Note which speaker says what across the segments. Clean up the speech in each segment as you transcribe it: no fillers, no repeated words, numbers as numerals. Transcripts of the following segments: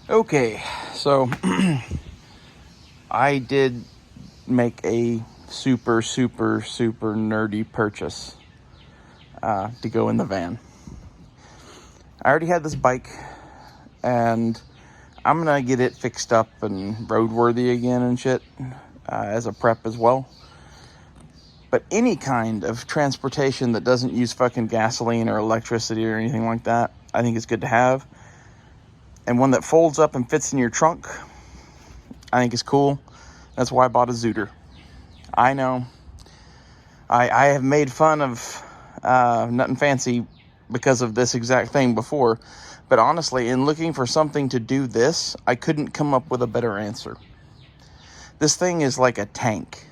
Speaker 1: Okay, so I did make a super nerdy purchase to go in the van. I already had this bike, and I'm gonna get it fixed up and roadworthy again and shit as a prep as well. But any kind of transportation that doesn't use fucking gasoline or electricity or anything like that, I think is good to have. And one that folds up and fits in your trunk, I think is cool. That's why I bought a Zooter. I know. I have made fun of Nothing Fancy because of this exact thing before. But honestly, in looking for something to do this, I couldn't come up with a better answer. This thing is like a tank.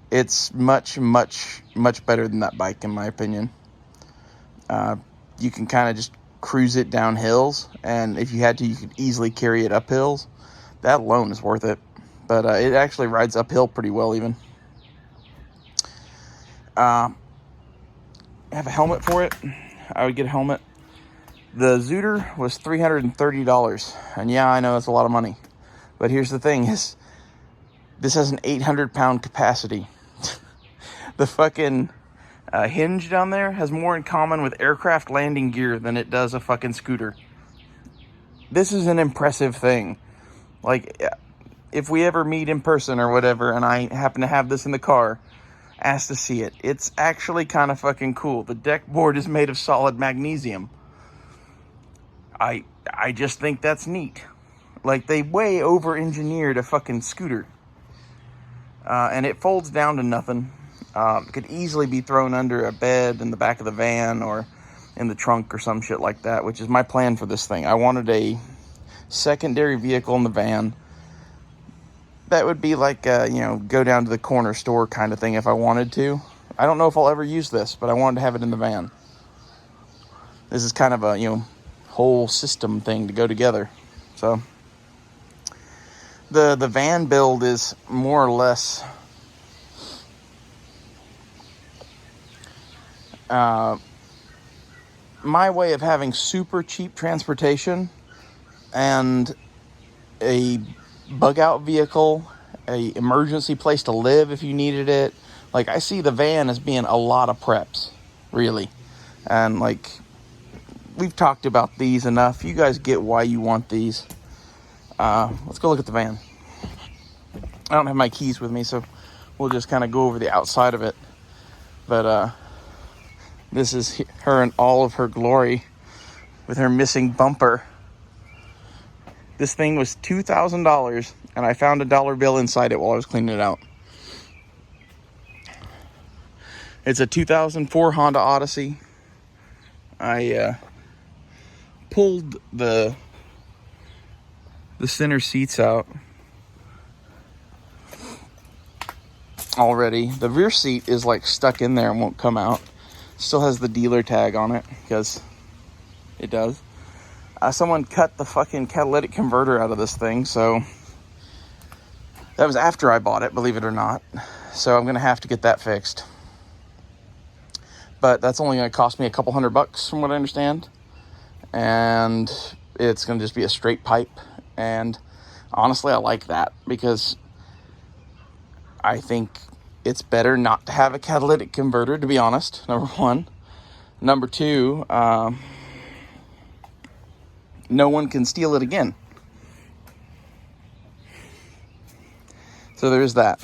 Speaker 1: It's much better than that bike, in my opinion. You can kind of just cruise it down hills, and if you had to, you could easily carry it up hills. That alone is worth it. But it actually rides uphill pretty well, even. I have a helmet for it. I would get a helmet. The Zooter was $330, and yeah, I know that's a lot of money. But here's the thing: is this has an 800-pound capacity. The fucking hinge down there has more in common with aircraft landing gear than it does a fucking scooter. This is an impressive thing. Like, if we ever meet in person or whatever, and I happen to have this in the car, ask to see it. It's actually kind of fucking cool. The deck board is made of solid magnesium. I just think that's neat. Like, they way over-engineered a fucking scooter. And it folds down to nothing. It could easily be thrown under a bed in the back of the van or in the trunk or some shit like that, which is my plan for this thing. I wanted a secondary vehicle in the van that would be like, go down to the corner store kind of thing if I wanted to. I don't know if I'll ever use this, but I wanted to have it in the van. This is kind of a, whole system thing to go together. So the van build is more or less my way of having super cheap transportation and a bug out vehicle, a emergency place to live if you needed it. Like, I see the van as being a lot of preps, really. And like, we've talked about these enough. You guys get why you want these. Let's go look at the van. I don't have my keys with me, so we'll just kind of go over the outside of it. But this is her in all of her glory with her missing bumper. This thing was $2,000, and I found a dollar bill inside it while I was cleaning it out. It's a 2004 Honda Odyssey. I pulled the center seats out already. The rear seat is like stuck in there and won't come out. Still has the dealer tag on it, because it does. Someone cut the fucking catalytic converter out of this thing, so that was after I bought it, believe it or not. So I'm gonna have to get that fixed. But that's only gonna cost me a couple $100 from what I understand. And it's gonna just be a straight pipe. And honestly, I like that, because I think it's better not to have a catalytic converter, to be honest, number one. Number two, no one can steal it again. So there's that.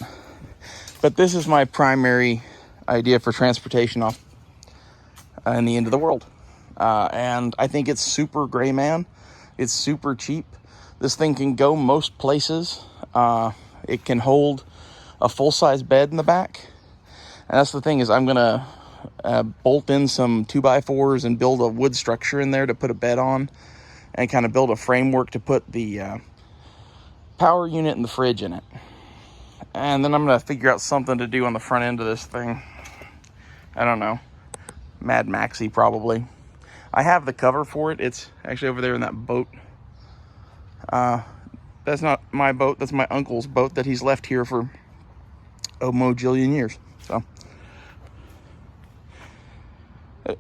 Speaker 1: But this is my primary idea for transportation off in the end of the world. And I think it's super gray, man. It's super cheap. This thing can go most places. It can hold a full-size bed in the back. And that's the thing, is I'm gonna bolt in some 2x4s and build a wood structure in there to put a bed on, and kind of build a framework to put the power unit and the fridge in it. And then I'm gonna figure out something to do on the front end of this thing. I don't know, Mad Maxy probably. I have the cover for it. It's actually over there in that boat. That's not my boat, that's my uncle's boat that he's left here for a mojillion years. So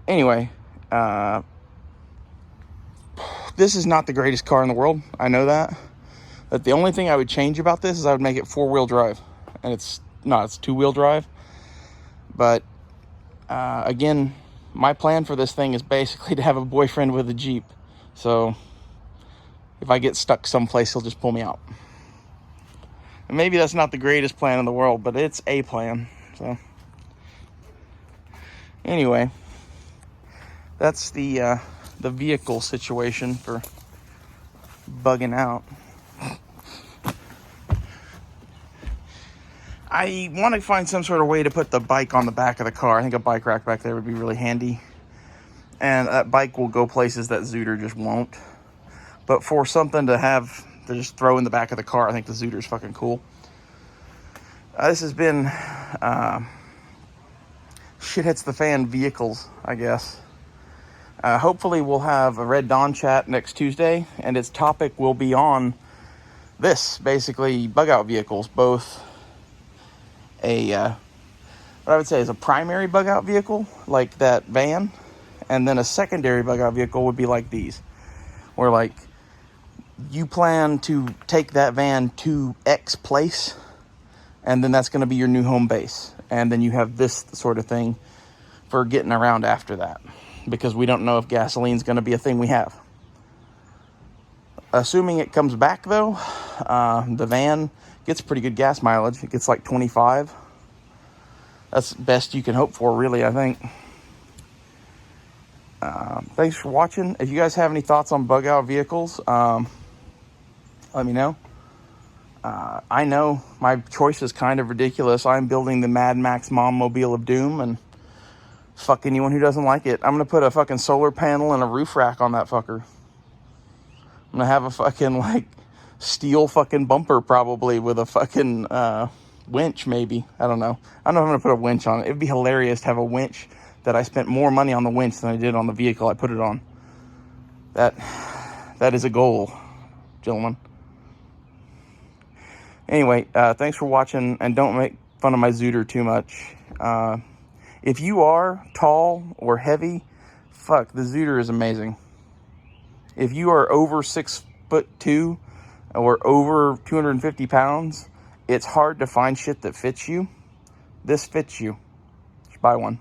Speaker 1: anyway, This is not the greatest car in the world. I know that. But the only thing I would change about this is I would make it 4-wheel drive. And it's not, it's 2-wheel drive. But, again, my plan for this thing is basically to have a boyfriend with a Jeep. So, if I get stuck someplace, he'll just pull me out. And maybe that's not the greatest plan in the world, but it's a plan. So, anyway, that's the vehicle situation for bugging out. I want to find some sort of way to put the bike on the back of the car. I think a bike rack back there would be really handy. And that bike will go places that Zooter just won't. But for something to have to just throw in the back of the car, I think the Zooter's fucking cool. This has been shit hits the fan vehicles, I guess. Hopefully we'll have a Red Dawn chat next Tuesday, and its topic will be on this, basically bug out vehicles, both what I would say is a primary bug out vehicle, like that van, and then a secondary bug out vehicle would be like these, where like you plan to take that van to X place, and then that's going to be your new home base, and then you have this sort of thing for getting around after that, because we don't know if gasoline's going to be a thing we have. Assuming it comes back, though, the van gets pretty good gas mileage. It gets like 25. That's the best you can hope for, really, I think. Thanks for watching. If you guys have any thoughts on bug out vehicles, let me know. I know my choice is kind of ridiculous. I'm building the Mad Max Mom Mobile of Doom, and fuck anyone who doesn't like it. I'm going to put a fucking solar panel and a roof rack on that fucker. I'm going to have a fucking, like, steel fucking bumper probably with a fucking winch, maybe. I don't know. I don't know if I'm going to put a winch on it. It'd be hilarious to have a winch that I spent more money on the winch than I did on the vehicle I put it on. That is a goal, gentlemen. Anyway, thanks for watching, and don't make fun of my Zooter too much. If you are tall or heavy, fuck, the Zooter is amazing. If you are over 6'2" or over 250 pounds, it's hard to find shit that fits you. This fits you. Just buy one.